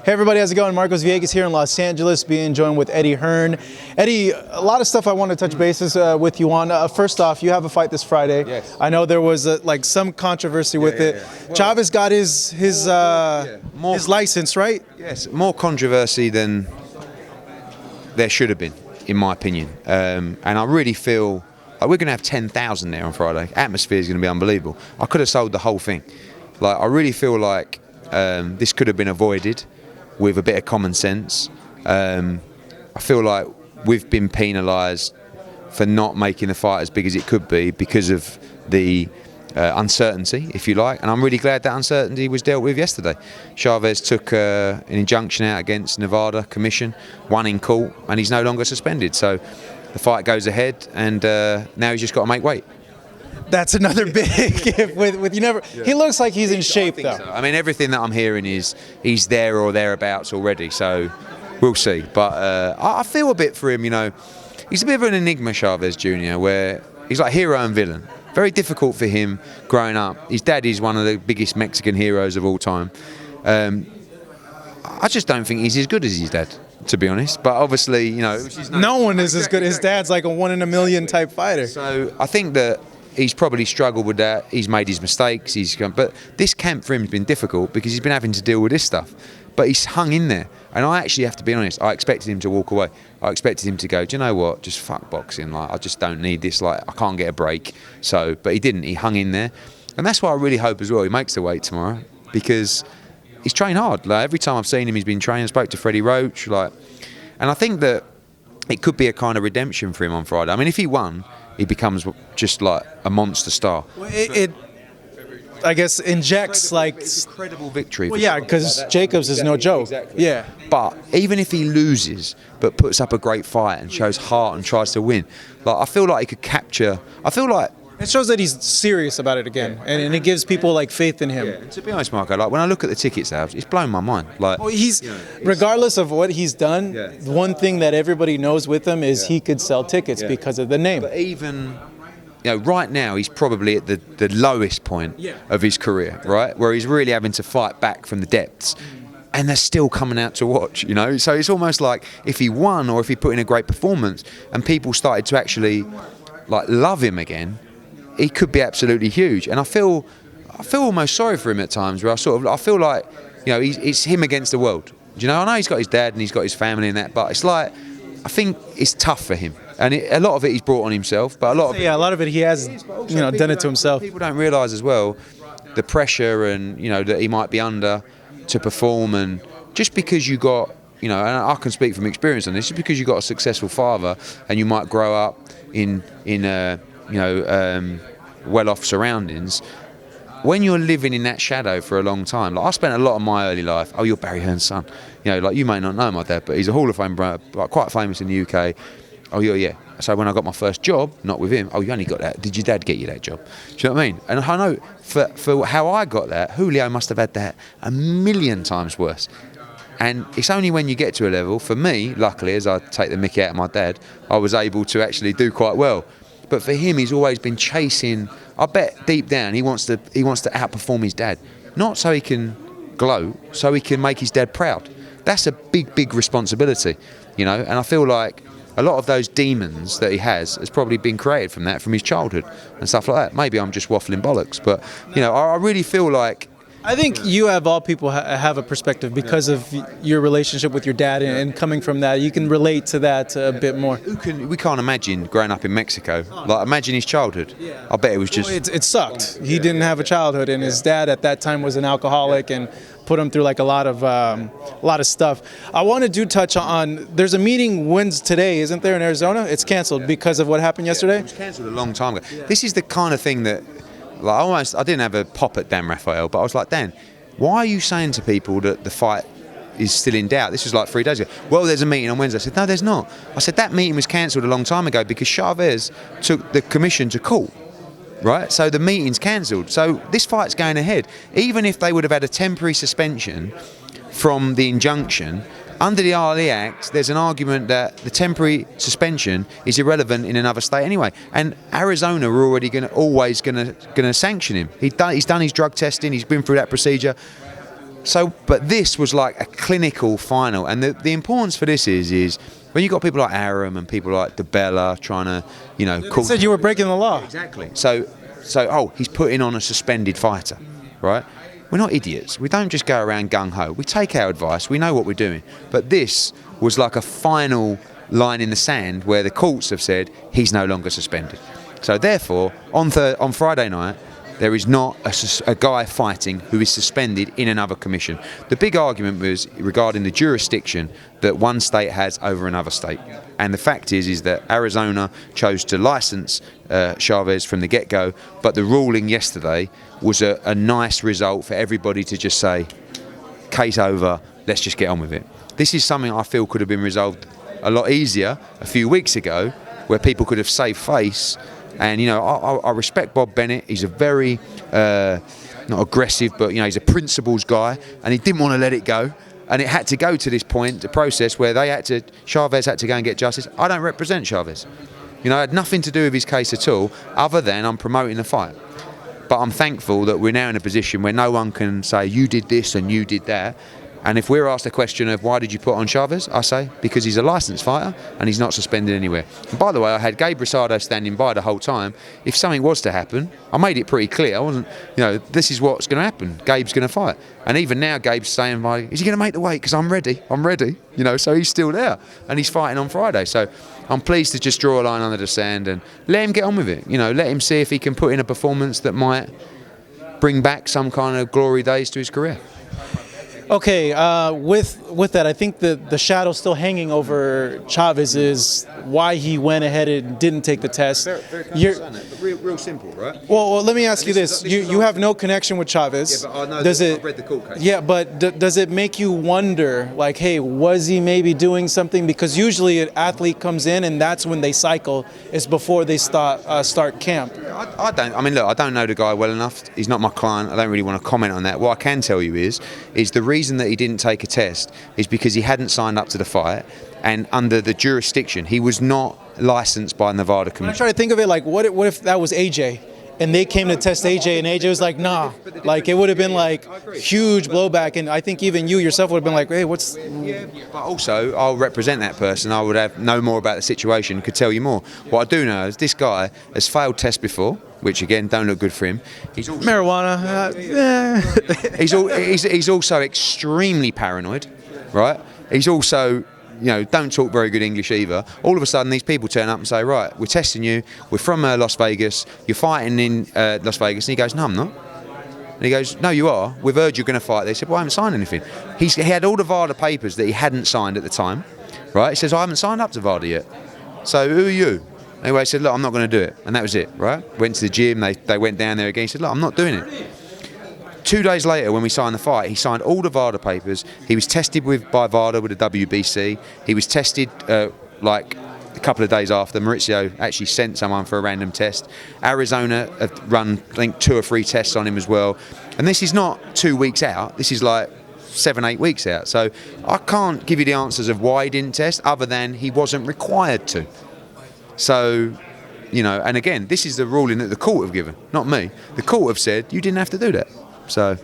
Hey everybody, how's it going? Marcos Villegas here in Los Angeles, being joined with Eddie Hearn. Eddie, a lot of stuff I want to touch bases with you on. First off, you have a fight this Friday. Yes. I know there was some controversy with it. Well, Chavez got his license, right? Yes, more controversy than there should have been, in my opinion. And I really feel like we're going to have 10,000 there on Friday. Atmosphere is going to be unbelievable. I could have sold the whole thing. Like, I really feel like this could have been avoided with a bit of common sense. I feel like we've been penalised for not making the fight as big as it could be because of the uncertainty, if you like, and I'm really glad that uncertainty was dealt with yesterday. Chavez took an injunction out against Nevada Commission, won in court, and he's no longer suspended. So the fight goes ahead, and now he's just got to make weight. That's another big gift with you never. Yeah. He looks like he's in shape though. So. I mean, everything that I'm hearing is he's there or thereabouts already. So we'll see. But I feel a bit for him. You know, he's a bit of an enigma, Chavez Jr., where he's like hero and villain. Very difficult for him growing up. His dad is one of the biggest Mexican heroes of all time. I just don't think he's as good as his dad, to be honest. But obviously, you know, no one is as good. His dad's like a 1 in a million type fighter. So I think that he's probably struggled with that. He's made his mistakes. But this camp for him has been difficult because he's been having to deal with this stuff. But he's hung in there. And I actually have to be honest, I expected him to walk away. I expected him to go, do you know what, just fuck boxing. Like, I just don't need this. Like, I can't get a break. So, but he didn't. He hung in there. And that's why I really hope as well he makes the weight tomorrow, because he's trained hard. Like, every time I've seen him, he's been training. I spoke to Freddie Roach. And I think that it could be a kind of redemption for him on Friday. I mean, if he won, he becomes just like a monster star. Well, it I guess, injects incredible victory. Well, yeah, because Jacobs is no joke. Exactly. Yeah. But even if he loses, but puts up a great fight and shows heart and tries to win, like, I feel like he could capture. I feel like it shows that he's serious about it again, and it gives people like faith in him. Yeah. And to be honest, Marco, like when I look at the ticket sales, it's blown my mind. Like, well, he's regardless of what he's done, one thing that everybody knows with him is he could sell tickets because of the name. But even, you know, right now he's probably at the lowest point of his career, right, where he's really having to fight back from the depths. And they're still coming out to watch, you know. So it's almost like if he won or if he put in a great performance and people started to actually like love him again, he could be absolutely huge. And I feel almost sorry for him at times, where I feel like, you know, it's him against the world. Do you know? I know he's got his dad and he's got his family and that, but it's like, I think it's tough for him. And a lot of it he's brought on himself, but a lot of it he has, you know, done it to himself. People don't realise as well the pressure and, you know, that he might be under to perform. And just because you got, you know, and I can speak from experience on this, just because you got a successful father and you might grow up in well-off surroundings, when you're living in that shadow for a long time, like I spent a lot of my early life, oh, you're Barry Hearn's son, you know, like you may not know my dad, but he's a Hall of Fame, like quite famous in the UK. Oh, yeah. So when I got my first job, not with him, oh, you only got that. Did your dad get you that job? Do you know what I mean? And I know for how I got that, Julio must have had that a million times worse. And it's only when you get to a level, for me, luckily, as I take the mickey out of my dad, I was able to actually do quite well. But for him, he's always been chasing. I bet deep down he wants to outperform his dad, not so he can gloat, so he can make his dad proud. That's a big responsibility, you know. And I feel like a lot of those demons that he has probably been created from his childhood and stuff like that. Maybe I'm just waffling bollocks, but you know, I really feel like. I think you have all people have a perspective because of your relationship with your dad and coming from that. You can relate to that a bit more. We can't imagine growing up in Mexico. Like, imagine his childhood. I bet it was just. Well, it sucked. He didn't have a childhood, and his dad at that time was an alcoholic and put him through like a lot of stuff. I want to touch on. There's a meeting today, isn't there, in Arizona? It's canceled because of what happened yesterday. It was canceled a long time ago. This is the kind of thing that. Like, I didn't have a pop at Dan Rafael, but I was like, Dan, why are you saying to people that the fight is still in doubt? This was like 3 days ago. Well, there's a meeting on Wednesday. I said, no, there's not. I said, that meeting was cancelled a long time ago because Chavez took the commission to court, right? So the meeting's cancelled. So this fight's going ahead. Even if they would have had a temporary suspension from the injunction, under the Ali Act, there's an argument that the temporary suspension is irrelevant in another state anyway. And Arizona are already always going to sanction him. He's done his drug testing. He's been through that procedure. So, but this was like a clinical final, and the importance for this is when you got people like Arum and people like DeBella trying to, They said you were breaking the law. Exactly. So, he's putting on a suspended fighter, right? We're not idiots. We don't just go around gung-ho. We take our advice. We know what we're doing. But this was like a final line in the sand where the courts have said he's no longer suspended. So therefore, on Friday night, there is not a guy fighting who is suspended in another commission. The big argument was regarding the jurisdiction that one state has over another state. And the fact is that Arizona chose to license Chavez from the get-go, but the ruling yesterday was a nice result for everybody to just say, case over, let's just get on with it. This is something I feel could have been resolved a lot easier a few weeks ago, where people could have saved face. And I respect Bob Bennett. He's a very not aggressive, but he's a principles guy, and he didn't want to let it go. And it had to go to this point, the process where Chavez had to go and get justice. I don't represent Chavez. It had nothing to do with his case at all, other than I'm promoting the fight. But I'm thankful that we're now in a position where no one can say you did this and you did that. And if we're asked a question of why did you put on Chavez, I say because he's a licensed fighter and he's not suspended anywhere. And by the way, I had Gabe Rosado standing by the whole time. If something was to happen, I made it pretty clear. I wasn't, this is what's going to happen. Gabe's going to fight. And even now, Gabe's saying, is he going to make the weight? Because I'm ready. So he's still there and he's fighting on Friday. So I'm pleased to just draw a line under the sand and let him get on with it. Let him see if he can put in a performance that might bring back some kind of glory days to his career. Okay, with that, I think the shadow still hanging over Chavez is why he went ahead and didn't take the test. Very real simple, right? Well, let me ask you this. You have no connection with Chavez. Yeah, but I know I've read the court case. Yeah, but does it make you wonder, like, hey, was he maybe doing something? Because usually an athlete comes in and that's when they cycle. It's before they start camp. I don't know the guy well enough. He's not my client. I don't really want to comment on that. What I can tell you is the reason that he didn't take a test is because he hadn't signed up to the fight, and under the jurisdiction, he was not licensed by Nevada Commission. I try to think of it like, what if that was AJ, and they came to test AJ, and AJ was like, nah, like it would have been like huge blowback, and I think even you yourself would have been like, hey, what's? Yeah, but also I'll represent that person. I would have know more about the situation, could tell you more. What I do know is this guy has failed tests before, which again don't look good for him. He's also, marijuana. He's also extremely paranoid, right? He's also, don't talk very good English either. All of a sudden, these people turn up and say, right, we're testing you. We're from Las Vegas. You're fighting in Las Vegas. And he goes, no, I'm not. And he goes, no, you are. We've heard you're going to fight. They said, well, I haven't signed anything. He had all the VADA papers that he hadn't signed at the time, right? He says, I haven't signed up to VADA yet. So who are you? Anyway, he said, look, I'm not going to do it. And that was it, right? Went to the gym. They went down there again. He said, look, I'm not doing it. 2 days later, when we signed the fight, he signed all the VADA papers. He was tested by VADA with the WBC. He was tested like a couple of days after. Maurizio actually sent someone for a random test. Arizona have run, I think, 2 or 3 tests on him as well. And this is not 2 weeks out. This is like 7-8 weeks out. So I can't give you the answers of why he didn't test, other than he wasn't required to. So, and again, this is the ruling that the court have given, not me. The court have said you didn't have to do that. So